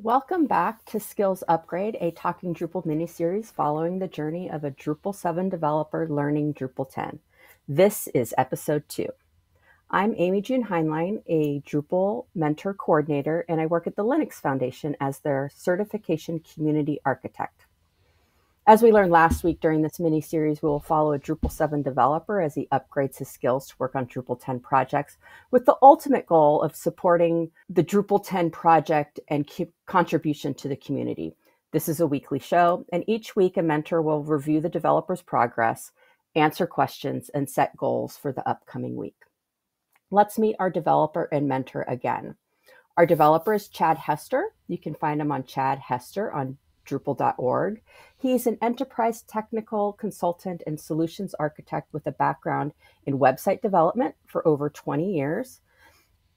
Welcome back to Skills Upgrade, a Talking Drupal mini-series following the journey of a Drupal 7 developer learning Drupal 10. This is episode 2. I'm Amy June Heinlein, a Drupal mentor coordinator, and I work at the Linux Foundation as their certification community architect. As we learned last week during this mini-series, we will follow a Drupal 7 developer as he upgrades his skills to work on Drupal 10 projects with the ultimate goal of supporting the Drupal 10 project and contribution to the community. This is a weekly show, and each week a mentor will review the developer's progress, answer questions, and set goals for the upcoming week. Let's meet our developer and mentor again. Our developer is Chad Hester. You can find him on Chad Hester on Drupal.org. He's an enterprise technical consultant and solutions architect with a background in website development for over 20 years.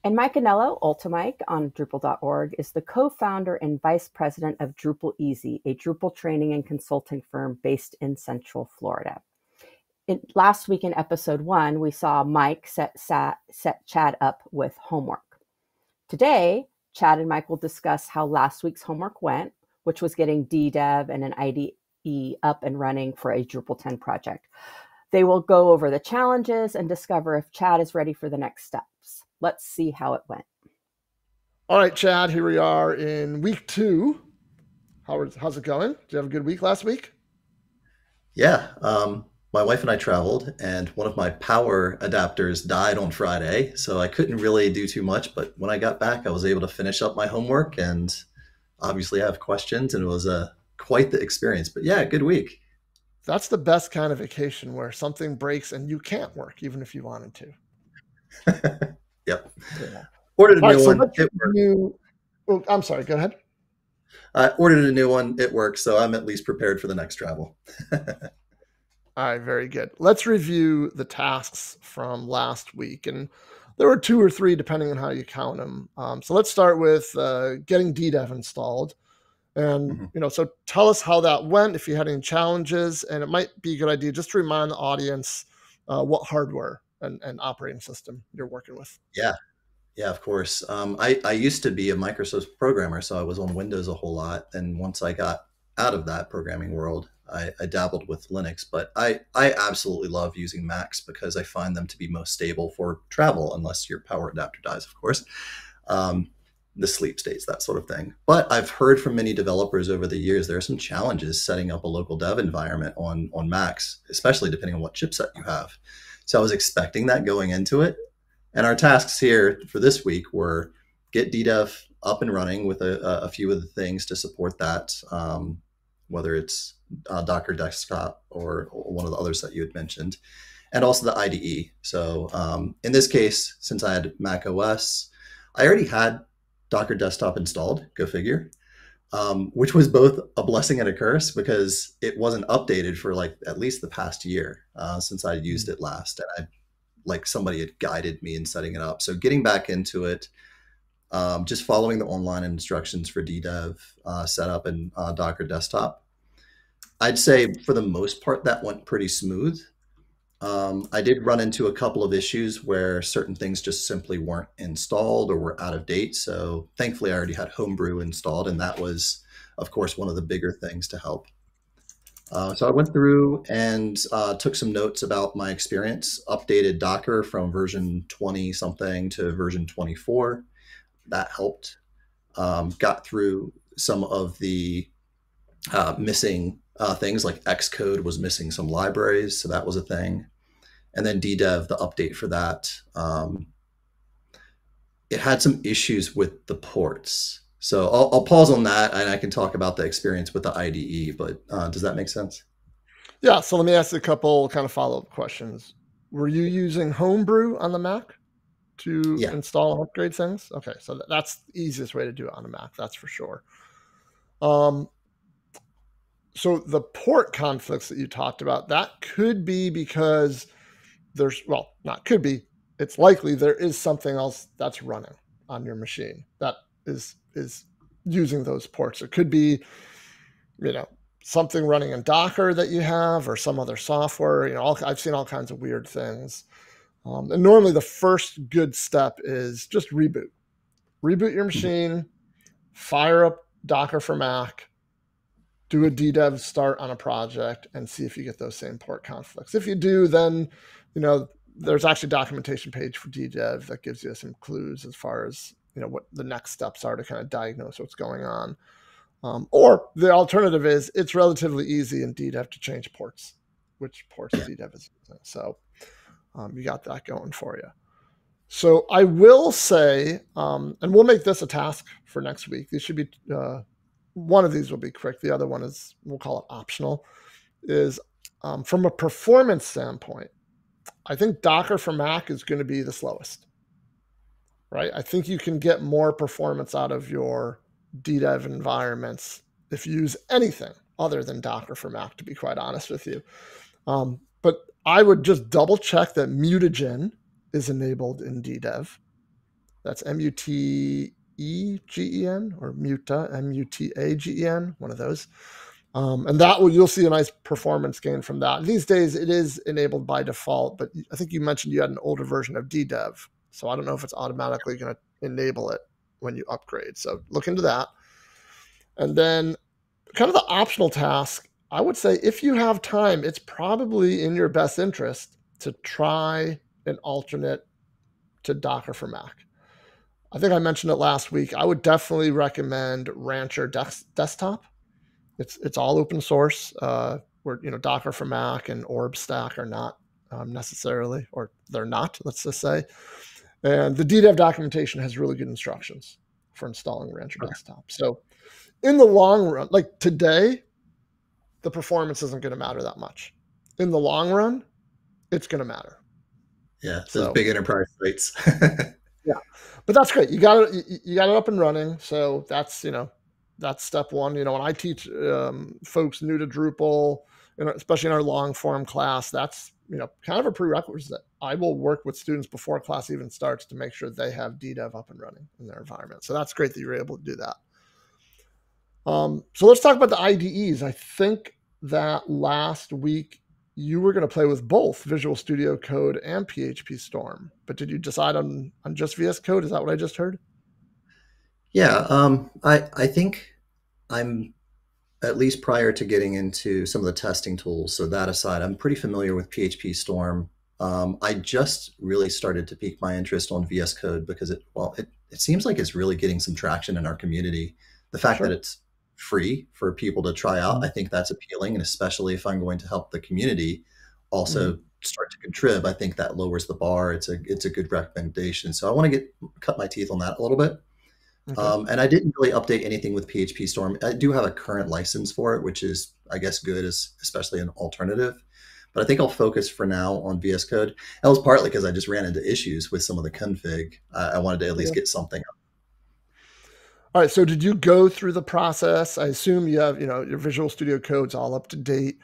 And Mike Anello, Ultimike on Drupal.org, is the co-founder and vice president of Drupal Easy, a Drupal training and consulting firm based in Central Florida. Last week in episode 1, we saw Mike set Chad up with homework. Today, Chad and Mike will discuss how last week's homework went, which was getting DDev and an IDE up and running for a Drupal 10 project. They will go over the challenges and discover if Chad is ready for the next steps. Let's see how it went. All right, Chad, here we are in week 2. How's it going? Did you have a good week last week? Yeah, my wife and I traveled, and one of my power adapters died on Friday, so I couldn't really do too much. But when I got back, I was able to finish up my homework and obviously I have questions, and it was quite the experience. But yeah, good week. That's the best kind of vacation where something breaks and you can't work even if you wanted to. Yep. Yeah. Ordered a new one. It worked. Oh, I'm sorry. Go ahead. I ordered a new one. It works, so I'm at least prepared for the next travel. All right, very good. Let's review the tasks from last week, and there were 2 or 3 depending on how you count them. So let's start with getting DDev installed. And, so tell us how that went, if you had any challenges, and it might be a good idea just to remind the audience what hardware and operating system you're working with. Yeah, of course. I used to be a Microsoft programmer, so I was on Windows a whole lot. And once I got out of that programming world, I dabbled with Linux, but I absolutely love using Macs because I find them to be most stable for travel, unless your power adapter dies, of course, the sleep states, that sort of thing. But I've heard from many developers over the years, there are some challenges setting up a local dev environment on Macs, especially depending on what chipset you have. So I was expecting that going into it. And our tasks here for this week were get DDev up and running with a few of the things to support that, whether it's Docker Desktop or one of the others that you had mentioned, and also the IDE. So in this case, since I had Mac OS, I already had Docker Desktop installed, go figure, which was both a blessing and a curse because it wasn't updated for like at least the past year since I used it last. And somebody had guided me in setting it up. So getting back into it, just following the online instructions for DDev setup and Docker Desktop. I'd say for the most part, that went pretty smooth. I did run into a couple of issues where certain things just simply weren't installed or were out of date. So thankfully, I already had Homebrew installed, and that was, of course, one of the bigger things to help. So I went through and took some notes about my experience, updated Docker from version 20-something to version 24. That helped. Got through some of the missing things, like Xcode was missing some libraries, so that was a thing. And then DDev, the update for that, it had some issues with the ports. So I'll pause on that, and I can talk about the experience with the IDE, but does that make sense? Yeah, so let me ask you a couple kind of follow-up questions. Were you using Homebrew on the Mac to install and upgrade things? Okay, so that's the easiest way to do it on a Mac, that's for sure. So the port conflicts that you talked about, that could be because it's likely there is something else that's running on your machine that is using those ports. It could be, something running in Docker that you have or some other software. I've seen all kinds of weird things. And normally the first good step is just reboot your machine, fire up Docker for Mac, do a ddev start on a project, and see if you get those same port conflicts. If you do, then, there's actually a documentation page for ddev that gives you some clues as far as, what the next steps are to kind of diagnose what's going on. Or the alternative is it's relatively easy in ddev to change ports, which ports ddev is using. So you got that going for you. So I will say, and we'll make this a task for next week. These should be, one of these will be quick. The other one is, we'll call it optional, is from a performance standpoint, I think Docker for Mac is going to be the slowest, right? I think you can get more performance out of your ddev environments if you use anything other than Docker for Mac, to be quite honest with you. But I would just double check that mutagen is enabled in ddev. That's mutegen or muta, mutagen, one of those. And that you'll see a nice performance gain from that. These days it is enabled by default, but I think you mentioned you had an older version of ddev. So I don't know if it's automatically going to enable it when you upgrade. So look into that. And then kind of the optional task, I would say if you have time, it's probably in your best interest to try an alternate to Docker for Mac. I think I mentioned it last week. I would definitely recommend Rancher Desktop. It's all open source. Where Docker for Mac and OrbStack are not necessarily, or they're not, let's just say. And the ddev documentation has really good instructions for installing Rancher Desktop. So in the long run, like today, the performance isn't going to matter that much. In the long run, it's going to matter. Yeah, those big enterprise sites. Yeah, but that's great. You got it up and running. So that's that's step one. When I teach folks new to Drupal, especially in our long form class, that's kind of a prerequisite. I will work with students before class even starts to make sure they have ddev up and running in their environment. So that's great that you're able to do that. So let's talk about the IDEs. I think that last week you were going to play with both Visual Studio Code and PHP Storm, but did you decide on just VS Code? Is that what I just heard? Yeah, I think I'm, at least prior to getting into some of the testing tools, so that aside, I'm pretty familiar with PHP Storm. I just really started to pique my interest on VS Code because it seems like it's really getting some traction in our community. The fact that it's free for people to try out, I think that's appealing, and especially if I'm going to help the community also start to contrib, I think that lowers the bar. It's a good recommendation. So I want to cut my teeth on that a little bit. Okay. And I didn't really update anything with PHP Storm. I do have a current license for it, which is, I guess, good, especially an alternative. But I think I'll focus for now on VS Code. That was partly because I just ran into issues with some of the config. I wanted to at least get something up. All right. So did you go through the process? I assume you have, your Visual Studio Code's all up to date.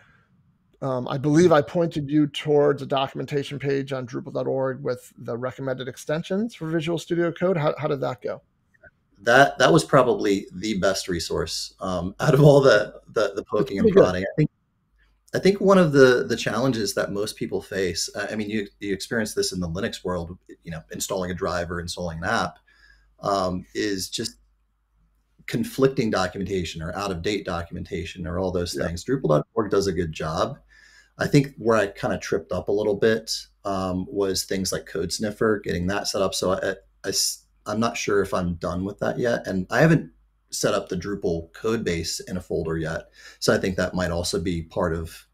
I believe I pointed you towards a documentation page on Drupal.org with the recommended extensions for Visual Studio Code. How did that go? That was probably the best resource out of all the poking and prodding. I think one of the challenges that most people face, I mean, you experience this in the Linux world, installing a driver, installing an app, is just conflicting documentation or out of date documentation or all those things. Drupal.org does a good job. I think where I kind of tripped up a little bit was things like Code Sniffer, getting that set up. So I'm not sure if I'm done with that yet. And I haven't set up the Drupal code base in a folder yet. So I think that might also be part of,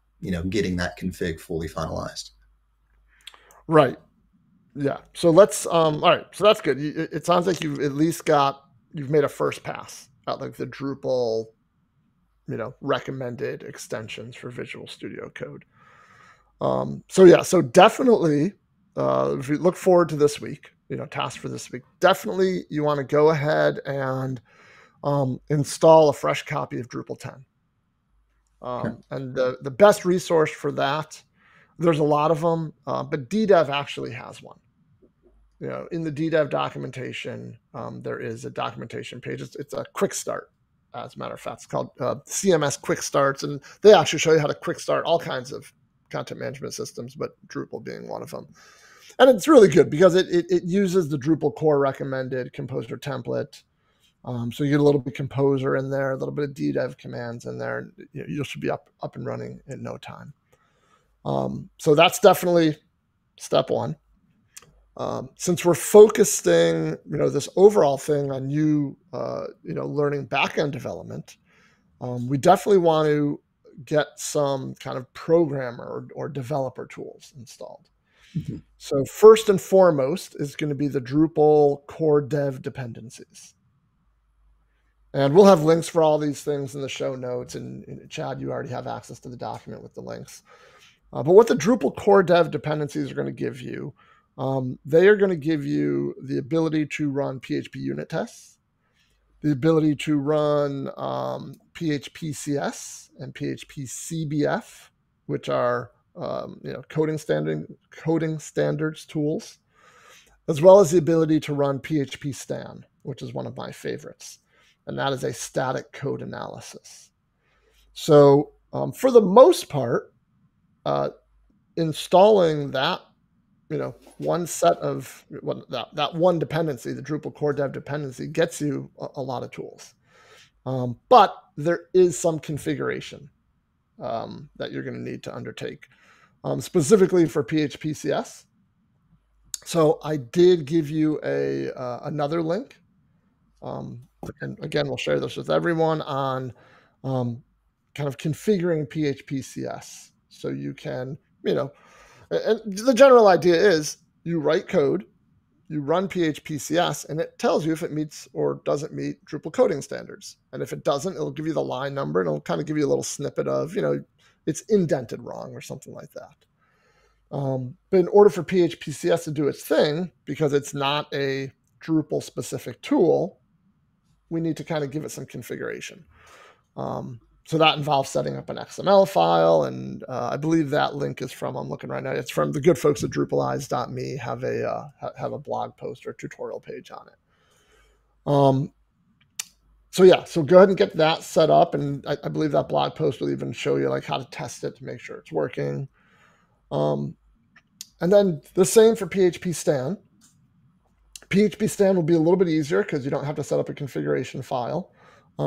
getting that config fully finalized. Right. Yeah. So let's, all right. So that's good. It sounds like you've at least you've made a first pass at like the Drupal, recommended extensions for Visual Studio Code. So definitely, if you look forward to this week, task for this week, definitely you want to go ahead and install a fresh copy of Drupal 10. And the best resource for that, there's a lot of them, but ddev actually has one. In the ddev documentation, there is a documentation page. It's a quick start, as a matter of fact. It's called CMS Quick Starts, and they actually show you how to quick start all kinds of content management systems, but Drupal being one of them. And it's really good because it uses the Drupal core recommended composer template. So you get a little bit of composer in there, a little bit of ddev commands in there, and you should be up and running in no time. So that's definitely step one. Since we're focusing, this overall thing on you, learning backend development, we definitely want to get some kind of programmer or developer tools installed. Mm-hmm. So first and foremost is going to be the Drupal core dev dependencies. And we'll have links for all these things in the show notes. And Chad, you already have access to the document with the links. But what the Drupal core dev dependencies are going to give you, they are going to give you the ability to run PHP unit tests, the ability to run PHP CS and PHP CBF, which are coding standards tools, as well as the ability to run PHP Stan, which is one of my favorites, and that is a static code analysis. So for the most part, installing that, one set of that one dependency, the Drupal core dev dependency, gets you a lot of tools. But there is some configuration that you're going to need to undertake, specifically for PHP CS. So I did give you another link. And again, we'll share this with everyone on kind of configuring PHP CS. So you can, and the general idea is you write code, you run PHP CS, and it tells you if it meets or doesn't meet Drupal coding standards. And if it doesn't, it'll give you the line number, and it'll kind of give you a little snippet of, it's indented wrong or something like that. But in order for PHP CS to do its thing, because it's not a Drupal specific tool, we need to kind of give it some configuration. So that involves setting up an XML file, and I believe that link is from, I'm looking right now, it's from the good folks at drupalize.me, have a blog post or tutorial page on it. So go ahead and get that set up, and I believe that blog post will even show you like how to test it to make sure it's working. And then the same for PHP Stan. PHP Stan will be a little bit easier because you don't have to set up a configuration file.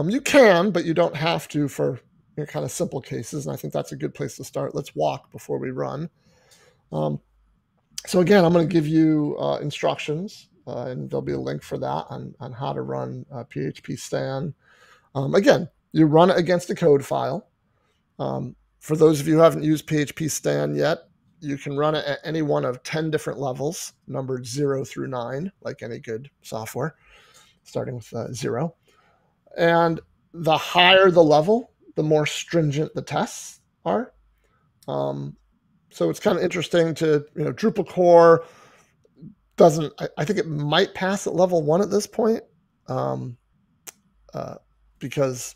You can, but you don't have to for kind of simple cases, and I think that's a good place to start. Let's walk before we run. So again, I'm going to give you instructions, and there'll be a link for that on how to run PHP Stan. Again, you run it against a code file. For those of you who haven't used PHP Stan yet, you can run it at any one of 10 different levels, numbered 0 through 9, like any good software, starting with 0. And the higher the level, the more stringent the tests are. So it's kind of interesting to, Drupal core doesn't, I think it might pass at level 1 at this point, because,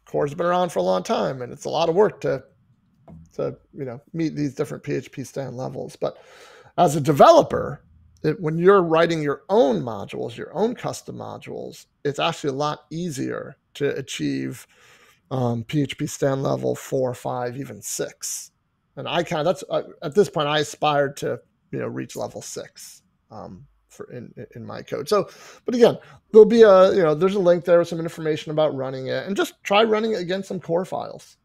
core's been around for a long time and it's a lot of work to meet these different PHP Stan levels. But as a developer, when you're writing your own modules, your own custom modules, it's actually a lot easier to achieve PHP Stan level 4, 5, even 6. And at this point, I aspired to reach level 6 in my code. So, but again, there'll be there's a link there with some information about running it, and just try running it against some core files.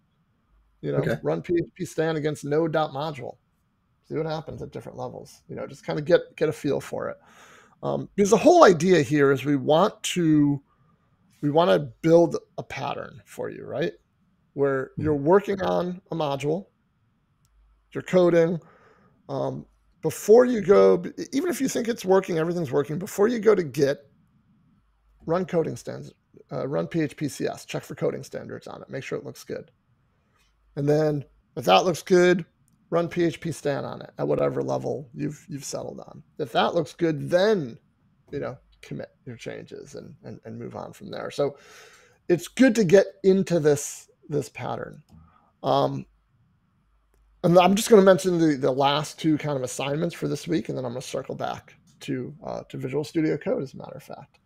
Okay. Run PHP Stan against node.module. See what happens at different levels. Just kind of get a feel for it. Because the whole idea here is we want to build a pattern for you, right? Where you're working on a module, you're coding. Before you go, even if you think it's working, everything's working, before you go to Git, run coding standards, run PHP CS, check for coding standards on it, make sure it looks good. And then if that looks good, run PHP Stan on it at whatever level you've settled on. If that looks good, then commit your changes and move on from there. So it's good to get into this pattern. And I'm just going to mention the last two kind of assignments for this week, and then I'm going to circle back to Visual Studio Code, as a matter of fact.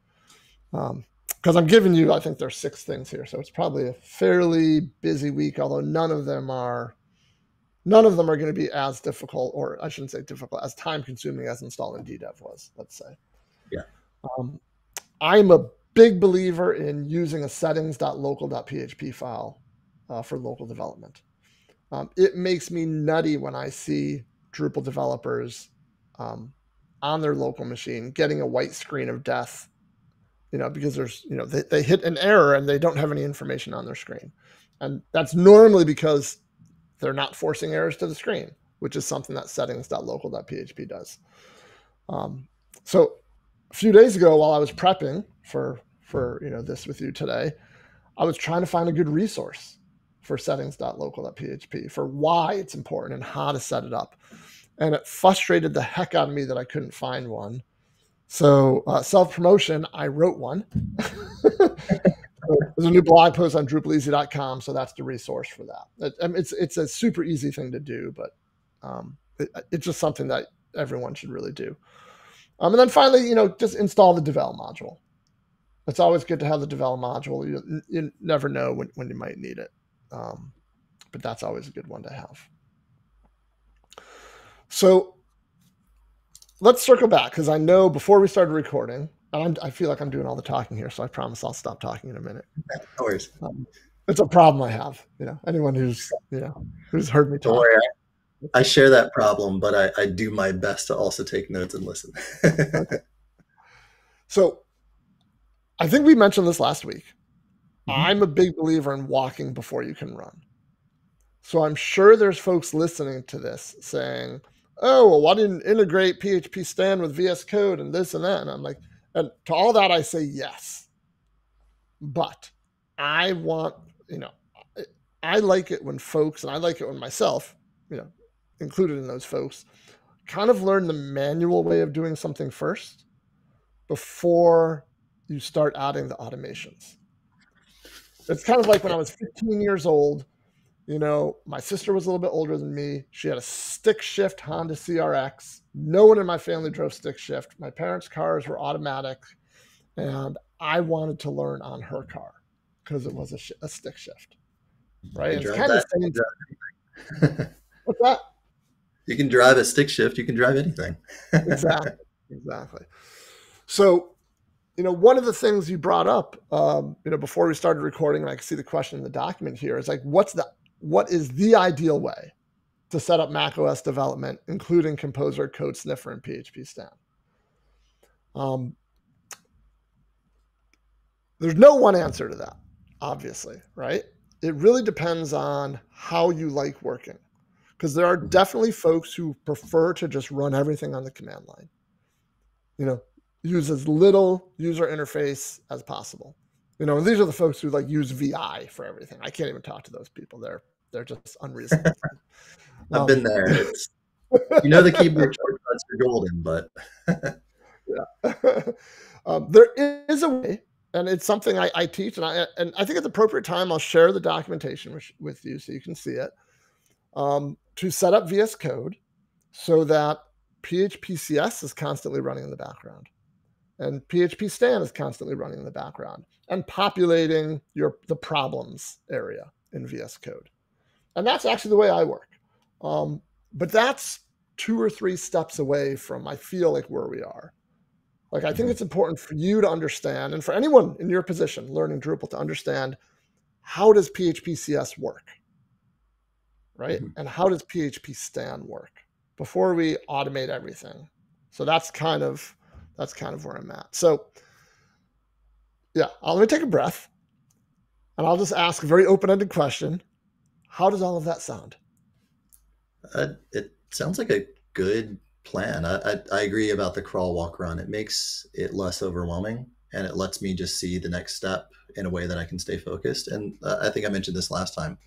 Because I'm giving you, I think there's 6 things here, so it's probably a fairly busy week, although none of them are going to be as difficult, or I shouldn't say difficult, as time consuming as installing ddev was, let's say. Yeah. I'm a big believer in using a settings.local.php file for local development. It makes me nutty when I see Drupal developers on their local machine getting a white screen of death, because there's, they hit an error and they don't have any information on their screen. And that's normally because they're not forcing errors to the screen, which is something that settings.local.php does. So a few days ago, while I was prepping for this with you today, I was trying to find a good resource for settings.local.php for why it's important and how to set it up. And it frustrated the heck out of me that I couldn't find one. So self-promotion, I wrote one. There's a new blog post on DrupalEasy.com, so that's the resource for that. It's a super easy thing to do, but it's just something that everyone should really do. And then finally, just install the devel module. It's always good to have the devel module. You never know when you might need it, but that's always a good one to have. So let's circle back, because I know before we started recording, and I feel like I'm doing all the talking here, so I promise I'll stop talking in a minute. No worries. It's a problem I have. Anyone who's heard me talk. Don't worry, I share that problem, but I do my best to also take notes and listen. Okay. So I think we mentioned this last week. Mm-hmm. I'm a big believer in walking before you can run. So I'm sure there's folks listening to this saying, oh, well, why didn't integrate PHP Stand with VS Code and this and that? And I'm like, and to all that, I say yes. But I want, I like it when folks, and I like it when myself, included in those folks, kind of learn the manual way of doing something first before you start adding the automations. It's kind of like when I was 15 years old, my sister was a little bit older than me. She had a stick shift Honda CRX. No one in my family drove stick shift. My parents' cars were automatic, and I wanted to learn on her car because it was a stick shift, right? It's kind of the same. What's that? You can drive a stick shift. You can drive anything. Exactly. So, one of the things you brought up, before we started recording, and I can see the question in the document here, is like, what is the ideal way to set up macOS development, including Composer, Code Sniffer, and PHP Stand? There's no one answer to that, obviously, right? It really depends on how you like working, because there are definitely folks who prefer to just run everything on the command line. Use as little user interface as possible. And these are the folks who use VI for everything. I can't even talk to those people. They're just unreasonable. I've been there. The keyboard shortcuts are golden, but yeah. There is a way, and it's something I teach, and I think at the appropriate time I'll share the documentation with you so you can see it, to set up VS Code so that PHPCS is constantly running in the background, and PHP Stand is constantly running in the background and populating the problems area in VS Code. And that's actually the way I work. But that's 2 or 3 steps away from, I feel like, where we are. I think it's important for you to understand, and for anyone in your position learning Drupal to understand, how does PHPCS work, right? Mm-hmm. And how does PHP Stand work before we automate everything? So that's kind of where I'm at. So yeah, let me take a breath, and I'll just ask a very open-ended question. How does all of that sound? It sounds like a good plan. I agree about the crawl, walk, run. It makes it less overwhelming, and it lets me just see the next step in a way that I can stay focused. And I think I mentioned this last time.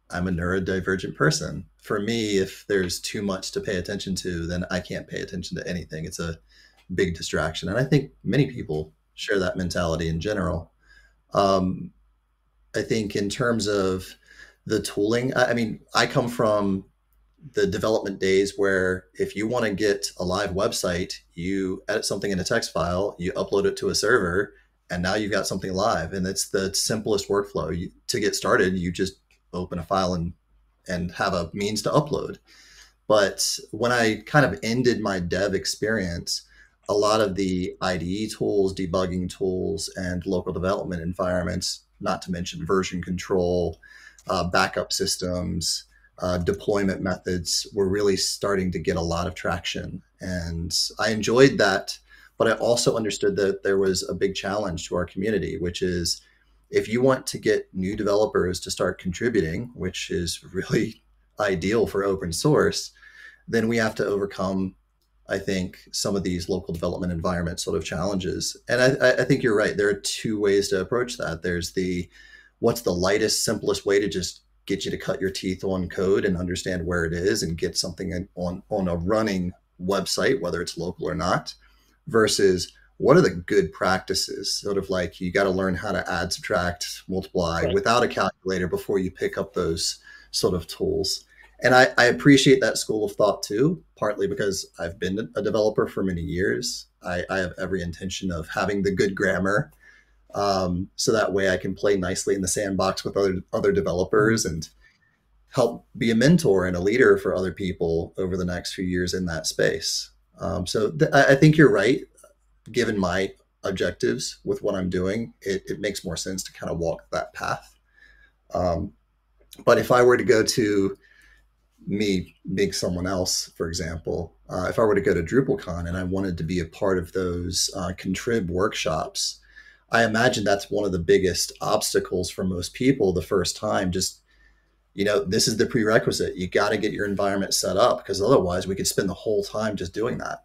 I'm a neurodivergent person. For me, if there's too much to pay attention to, then I can't pay attention to anything. It's a big distraction. And I think many people share that mentality in general. I think in terms of the tooling, I come from the development days where if you want to get a live website, you edit something in a text file, you upload it to a server, and now you've got something live. And it's the simplest workflow. To get started, you just open a file and have a means to upload. But when I kind of ended my dev experience, a lot of the IDE tools, debugging tools, and local development environments, not to mention version control, backup systems, deployment methods, were really starting to get a lot of traction. And I enjoyed that, but I also understood that there was a big challenge to our community, which is if you want to get new developers to start contributing, which is really ideal for open source, then we have to overcome, I think, some of these local development environment sort of challenges. And I think you're right. There are two ways to approach that. There's the what's the lightest, simplest way to just get you to cut your teeth on code and understand where it is and get something on a running website, whether it's local or not, versus what are the good practices? Sort of like you got to learn how to add, subtract, multiply Right. without a calculator before you pick up those sort of tools. And I appreciate that school of thought too, partly because I've been a developer for many years. I have every intention of having the good grammar, so that way I can play nicely in the sandbox with other developers and help be a mentor and a leader for other people over the next few years in that space. I think you're right. Given my objectives with what I'm doing, it makes more sense to kind of walk that path. Um, but if I were to go to me being someone else, for example, if I were to go to DrupalCon and I wanted to be a part of those contrib workshops, I imagine that's one of the biggest obstacles for most people the first time. Just, this is the prerequisite. You got to get your environment set up because otherwise we could spend the whole time just doing that.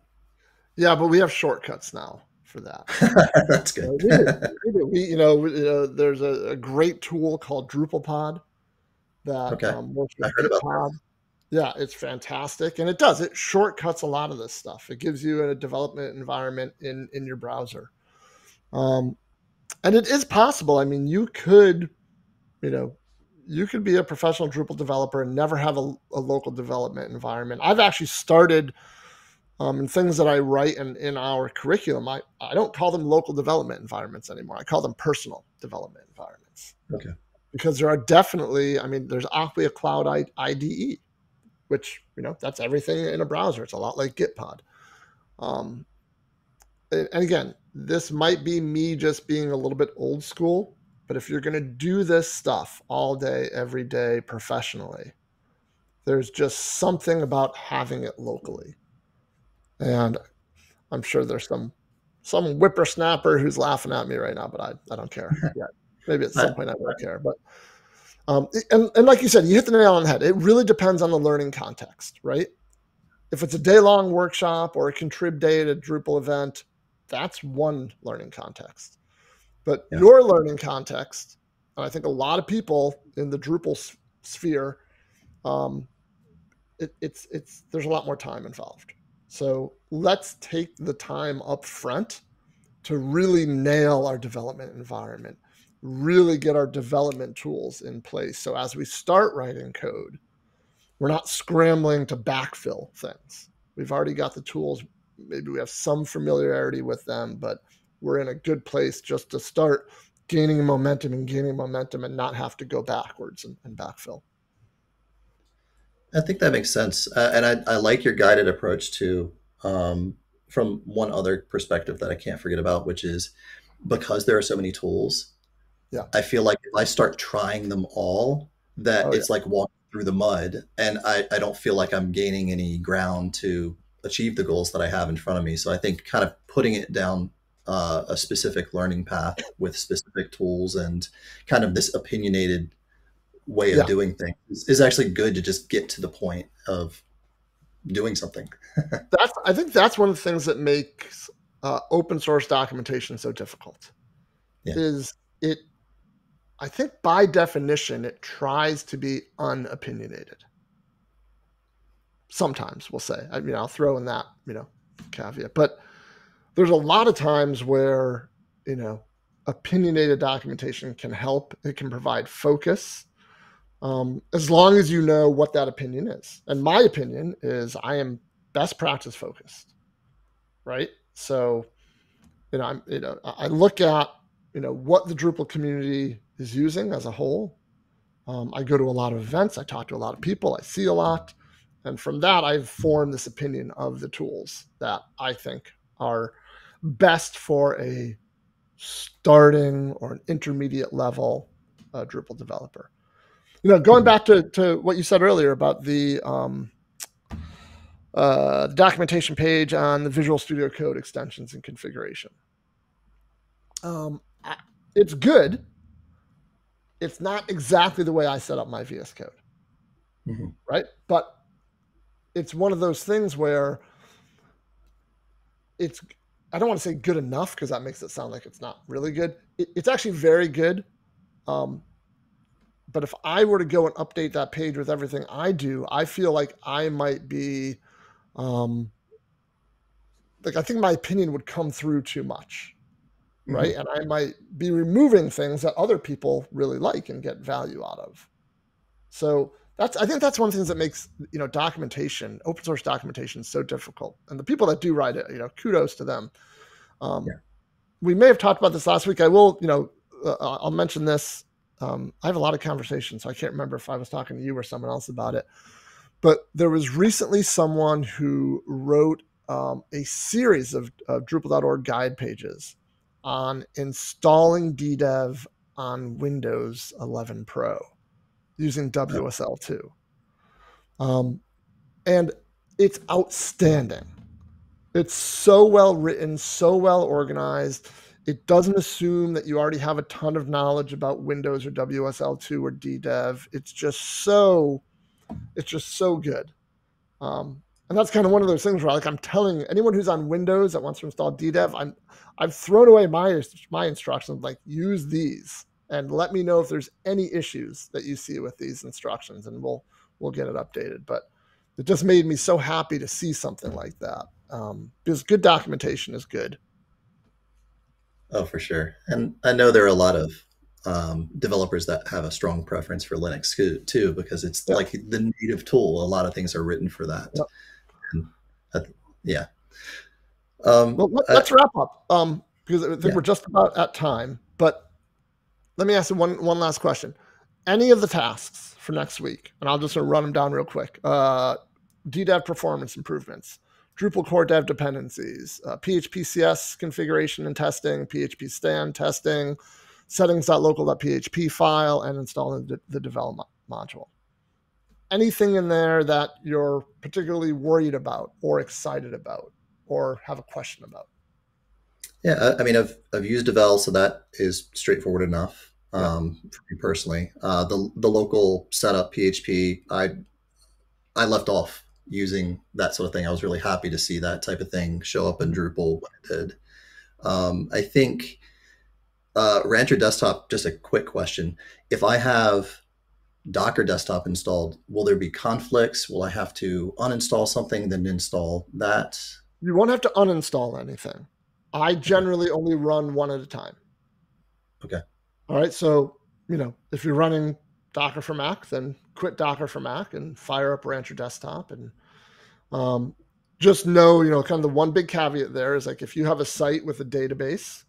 Yeah, but we have shortcuts now for that. That's good. There's a great tool called DrupalPod that Okay. works I with heard about that. GitPod. Yeah, it's fantastic, and it shortcuts a lot of this stuff. It gives you a development environment in your browser, and it is possible. I mean, you could be a professional Drupal developer and never have a local development environment. I've actually started in things that I write in our curriculum. I don't call them local development environments anymore. I call them personal development environments. Okay. Because there are definitely, there's Acquia Cloud IDE, which, that's everything in a browser. It's a lot like Gitpod. And again, this might be me just being a little bit old school, but if you're going to do this stuff all day, every day, professionally, there's just something about having it locally. And I'm sure there's some whippersnapper who's laughing at me right now, but I don't care yet. Maybe at some point I will care. But and like you said, you hit the nail on the head. It really depends on the learning context, right? If it's a day-long workshop or a contrib day at a Drupal event, that's one learning context. But your learning context, and I think a lot of people in the Drupal sphere, there's a lot more time involved. So let's take the time up front to really nail our development environment, really get our development tools in place. So as we start writing code, we're not scrambling to backfill things. We've already got the tools. Maybe we have some familiarity with them, but we're in a good place just to start gaining momentum and not have to go backwards and backfill. I think that makes sense. And I like your guided approach too, from one other perspective that I can't forget about, which is because there are so many tools, I feel like if I start trying them all, that it's like walking through the mud, and I don't feel like I'm gaining any ground to achieve the goals that I have in front of me. So I think kind of putting it down a specific learning path with specific tools and kind of this opinionated way of doing things is actually good to just get to the point of doing something. I think that's one of the things that makes open source documentation so difficult. Is it? I think by definition, it tries to be unopinionated. Sometimes we'll say, I'll throw in that, caveat, but there's a lot of times where, opinionated documentation can help. It can provide focus, as long as you know what that opinion is. And my opinion is I am best practice focused, right? So, I look at, what the Drupal community is using as a whole. I go to a lot of events. I talk to a lot of people. I see a lot. And from that, I've formed this opinion of the tools that I think are best for a starting or an intermediate level Drupal developer. Going back to what you said earlier about the documentation page on the Visual Studio Code extensions and configuration. It's good. It's not exactly the way I set up my VS Code, right? But it's one of those things where I don't want to say good enough because that makes it sound like it's not really good. It's actually very good. But if I were to go and update that page with everything I do, I feel like I might be, I think my opinion would come through too much, right? And I might be removing things that other people really like and get value out of. So I think that's one of the things that makes, documentation, open source documentation so difficult. And the people that do write it, kudos to them. We may have talked about this last week. I will, I'll mention this. I have a lot of conversations, so I can't remember if I was talking to you or someone else about it. But there was recently someone who wrote a series of Drupal.org guide pages on installing DDEV on Windows 11 Pro using WSL2. And it's outstanding. It's so well written, so well organized. It doesn't assume that you already have a ton of knowledge about Windows or WSL2 or DDEV. It's just so good. And that's kind of one of those things where, I'm telling anyone who's on Windows that wants to install DDEV, I've thrown away my instructions, use these and let me know if there's any issues that you see with these instructions, and we'll get it updated. But it just made me so happy to see something like that, because good documentation is good. Oh, for sure. And I know there are a lot of developers that have a strong preference for Linux too, because it's like the native tool. A lot of things are written for that. Yep. Yeah. Well, let's wrap up, because I think we're just about at time. But let me ask you one last question. Any of the tasks for next week, and I'll just run them down real quick. DDEV performance improvements, Drupal core dev dependencies, PHP CS configuration and testing, PHP stand testing, settings.local.php file, and installing the development module. Anything in there that you're particularly worried about or excited about or have a question about? Yeah, I mean, I've used Devel, so that is straightforward enough for me personally. The local setup PHP, I left off using that sort of thing. I was really happy to see that type of thing show up in Drupal when it did. I think Rancher Desktop, just a quick question. If I have Docker Desktop installed, will there be conflicts? Will I have to uninstall something, then install that? You won't have to uninstall anything. I generally only run one at a time. Okay. All right. So, if you're running Docker for Mac, then quit Docker for Mac and fire up Rancher Desktop. And just know, kind of the one big caveat there is, if you have a site with a database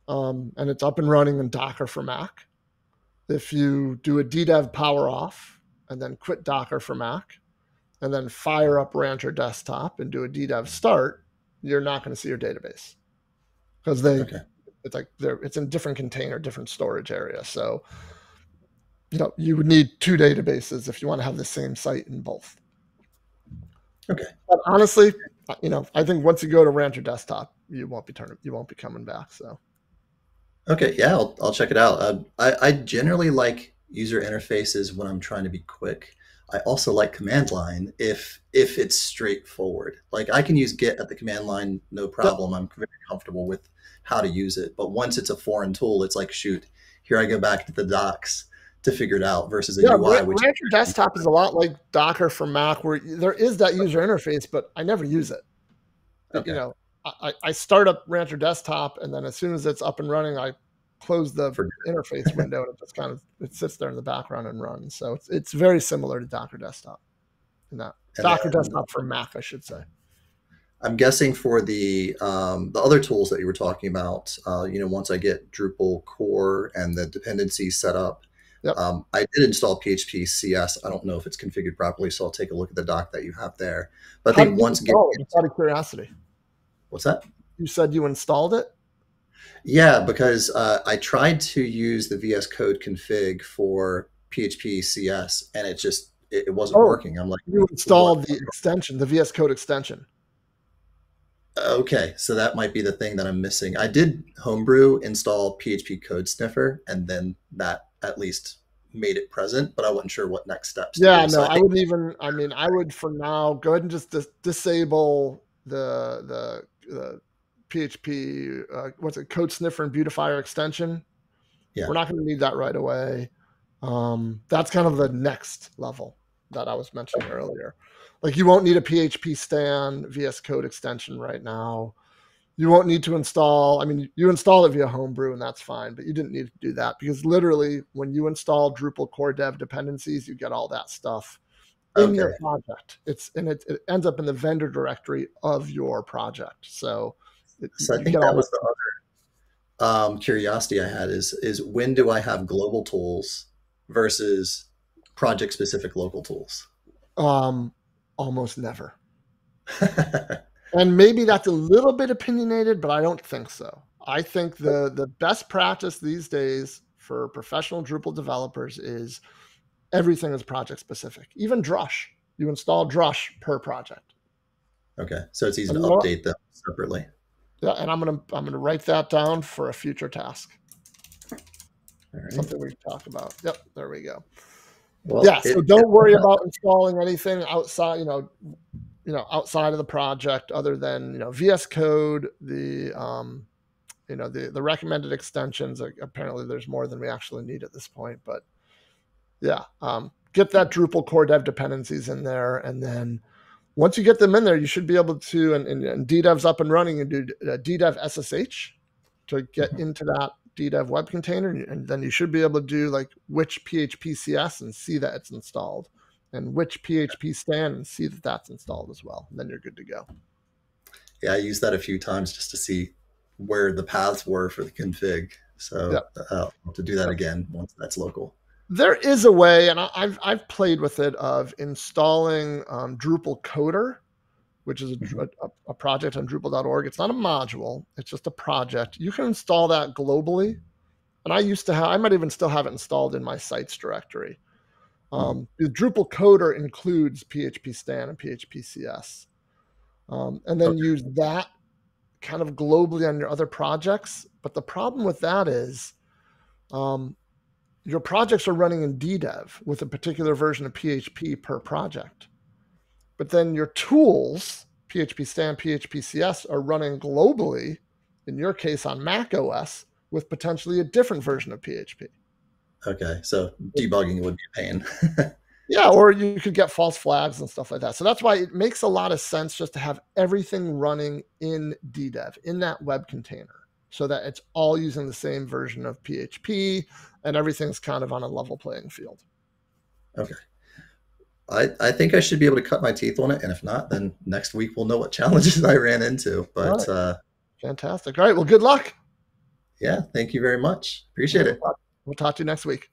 and it's up and running in Docker for Mac, if you do a DDEV power off and then quit Docker for Mac and then fire up Rancher Desktop and do a DDEV start, you're not going to see your database because it's in a different container, different storage area. So, you would need two databases if you want to have the same site in both. Okay. But honestly, I think once you go to Rancher Desktop, you won't be coming back. So. Okay. Yeah, I'll check it out. I generally like user interfaces when I'm trying to be quick. I also like command line if it's straightforward. I can use Git at the command line, no problem. I'm very comfortable with how to use it. But once it's a foreign tool, it's like, shoot, here I go back to the docs to figure it out versus a UI. Rancher Desktop is a lot like Docker for Mac, where there is that user interface, but I never use it. Okay. I start up Rancher Desktop, and then as soon as it's up and running, I close the interface window, and it just it sits there in the background and runs. So it's very similar to Docker Desktop. Docker Desktop for Mac, I should say. I'm guessing for the other tools that you were talking about, once I get Drupal core and the dependencies set up, I did install PHP CS. I don't know if it's configured properly, so I'll take a look at the doc that you have there. But I think once out of curiosity. What's that? You said you installed it? Yeah, because I tried to use the VS Code config for PHP CS, and it wasn't Oh, working. I'm like, you what? installed the extension, the VS Code extension. Okay, so that might be the thing that I'm missing. I did homebrew install PHP code sniffer, and then that at least made it present, but I wasn't sure what next steps to Yeah, do. no, So I I think, wouldn't even. I mean, I would for now go ahead and just disable the PHP what's it, code sniffer and beautifier extension. yeah. We're not going to need that right away. That's kind of the next level that I was mentioning earlier. Like you won't need a PHP stan VS Code extension right now. You won't need to install. I mean, you install it via Homebrew, and that's fine. But you didn't need to do that because literally, when you install Drupal core dev dependencies, you get all that stuff in your Okay. project. It ends up in the vendor directory of your project. So So I you think get that all was the other curiosity I had is when do I have global tools versus project specific local tools? that. Almost never. And maybe that's a little bit opinionated, but I don't think so. I think the best practice these days for professional Drupal developers is everything is project specific. Even Drush, you install Drush per project. Okay, so it's easy And to you know what? update them separately. Yeah, and I'm gonna write that down for a future task. All right. Something we can talk about. Yep, there we go. Well, Yeah, so don't worry about installing anything outside, outside of the project other than VS Code, the recommended extensions. Apparently, there's more than we actually need at this point, but yeah, get that Drupal core dev dependencies in there, and then once you get them in there, you should be able to, and DDev's up and running, and do DDev SSH to get into that DDev web container, and then you should be able to do like which PHP CS and see that it's installed, and which PHP stan and see that that's installed as well. And then you're good to go. yeah, I used that a few times just to see where the paths were for the config. Yeah. So I'll have to do that again once that's local. There is a way, and I've played with it, of installing Drupal Coder, which is a project on Drupal.org. It's not a module; it's just a project. You can install that globally, and I might even still have it installed in my sites directory. The Drupal Coder includes PHP Stan and PHP CS, and then use that kind of globally on your other projects. But the problem with that is, your projects are running in DDev with a particular version of PHP per project. But then your tools, PHP Stan, PHP CS, are running globally, in your case on Mac OS, with potentially a different version of PHP. Okay, so debugging would be a pain. Yeah, or you could get false flags and stuff like that. So that's why it makes a lot of sense just to have everything running in DDev, in that web container, so that it's all using the same version of PHP and everything's kind of on a level playing field. Okay. I think I should be able to cut my teeth on it. And if not, then next week we'll know what challenges I ran into. But fantastic. All right. Well, good luck. Yeah, thank you very much. Appreciate it. We'll talk to you next week.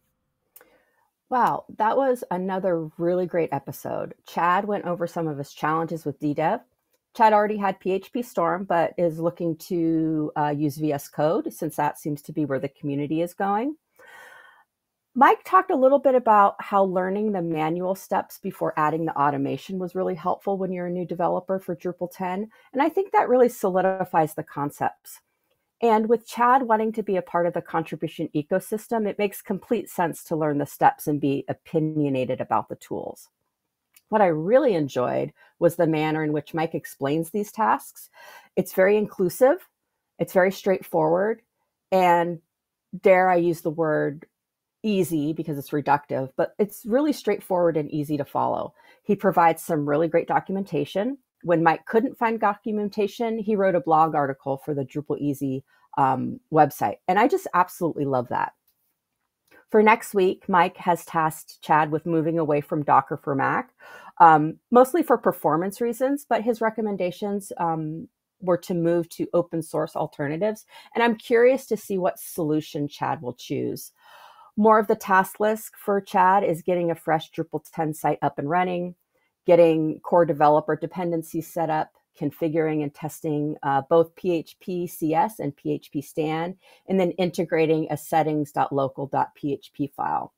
Wow, that was another really great episode. Chad went over some of his challenges with DDev. Chad already had PHP Storm, but is looking to use VS Code, since that seems to be where the community is going. Mike talked a little bit about how learning the manual steps before adding the automation was really helpful when you're a new developer for Drupal 10. And I think that really solidifies the concepts. And with Chad wanting to be a part of the contribution ecosystem, it makes complete sense to learn the steps and be opinionated about the tools. What I really enjoyed was the manner in which Mike explains these tasks. It's very inclusive, it's very straightforward, and dare I use the word easy because it's reductive, but it's really straightforward and easy to follow. He provides some really great documentation. When Mike couldn't find documentation, he wrote a blog article for the Drupal Easy website. And I just absolutely love that. For next week, Mike has tasked Chad with moving away from Docker for Mac, mostly for performance reasons, but his recommendations were to move to open source alternatives. And I'm curious to see what solution Chad will choose. More of the task list for Chad is getting a fresh Drupal 10 site up and running, getting core developer dependencies set up, configuring and testing both PHP CS and PHP Stan, and then integrating a settings.local.php file.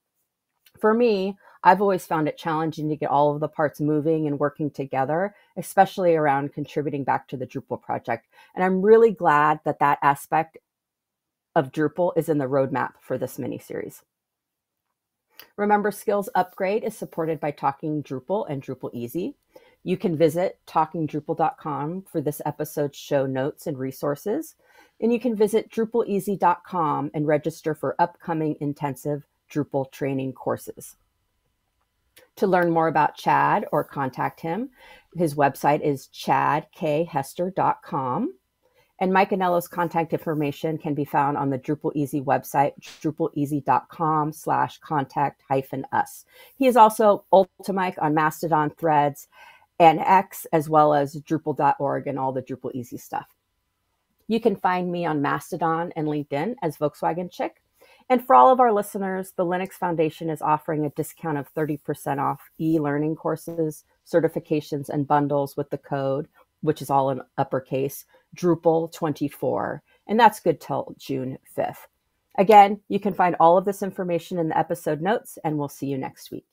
For me, I've always found it challenging to get all of the parts moving and working together, especially around contributing back to the Drupal project. And I'm really glad that that aspect of Drupal is in the roadmap for this mini-series. Remember, Skills Upgrade is supported by Talking Drupal and Drupal Easy. You can visit talkingdrupal.com for this episode's show notes and resources. And you can visit drupaleasy.com and register for upcoming intensive Drupal training courses. To learn more about Chad or contact him, his website is chadkhester.com. And Mike Anello's contact information can be found on the Drupal Easy website, drupaleasy.com/contact-us. He is also Ultimike on Mastodon, Threads, and X, as well as Drupal.org and all the Drupal Easy stuff. You can find me on Mastodon and LinkedIn as Volkswagen Chick. And for all of our listeners, the Linux Foundation is offering a discount of 30% off e-learning courses, certifications, and bundles with the code, which is all in uppercase, Drupal24. And that's good till June 5th. Again, you can find all of this information in the episode notes, and we'll see you next week.